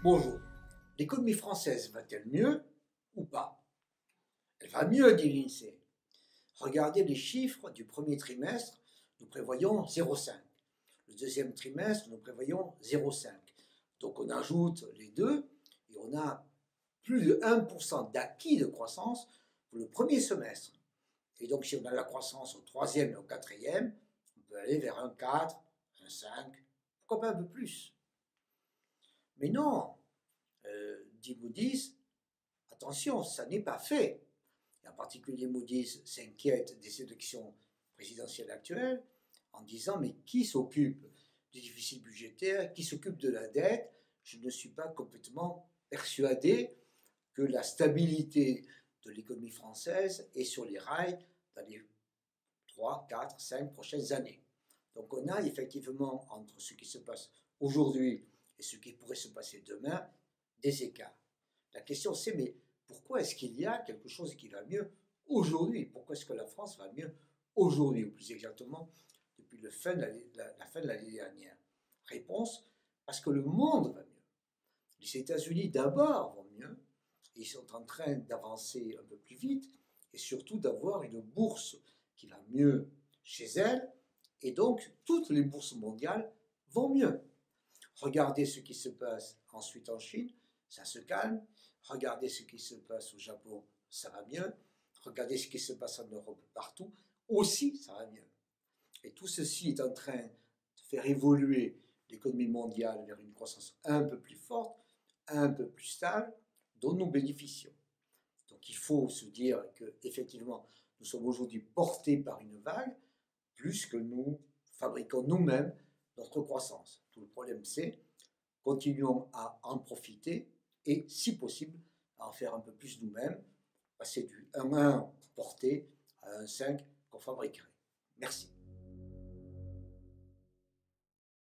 Bonjour. L'économie française va-t-elle mieux ou pas? Elle va mieux, dit l'INSEE. Regardez les chiffres du premier trimestre, nous prévoyons 0,5. Le deuxième trimestre, nous prévoyons 0,5. Donc on ajoute les deux et on a plus de 1% d'acquis de croissance pour le premier semestre. Et donc si on a la croissance au troisième et au quatrième, on peut aller vers un 4, un 5, pourquoi pas un peu plus. Mais non, dit Moody's, attention, ça n'est pas fait. Et en particulier, Moody's s'inquiète des élections présidentielles actuelles en disant mais qui s'occupe du déficit budgétaire, qui s'occupe de la dette? Je ne suis pas complètement persuadé que la stabilité de l'économie française est sur les rails dans les 3, 4, 5 prochaines années. Donc on a effectivement entre ce qui se passe aujourd'hui et ce qui pourrait se passer demain des écarts. La question c'est mais pourquoi est-ce qu'il y a quelque chose qui va mieux aujourd'hui? Pourquoi est-ce que la France va mieux aujourd'hui, ou plus exactement depuis la fin de l'année dernière? Réponse, parce que le monde va mieux. Les États-Unis d'abord vont mieux, et ils sont en train d'avancer un peu plus vite, et surtout d'avoir une bourse qui va mieux chez elles, et donc toutes les bourses mondiales vont mieux. Regardez ce qui se passe ensuite en Chine, ça se calme. Regardez ce qui se passe au Japon, ça va mieux. Regardez ce qui se passe en Europe partout, aussi ça va mieux. Et tout ceci est en train de faire évoluer l'économie mondiale vers une croissance un peu plus forte, un peu plus stable, dont nous bénéficions. Donc il faut se dire qu'effectivement, nous sommes aujourd'hui portés par une vague, plus que nous fabriquons nous-mêmes notre croissance. Tout le problème, c'est continuons à en profiter et, si possible, à en faire un peu plus nous-mêmes, passer du 1,1 porté à 1,5 qu'on fabriquerait. Merci.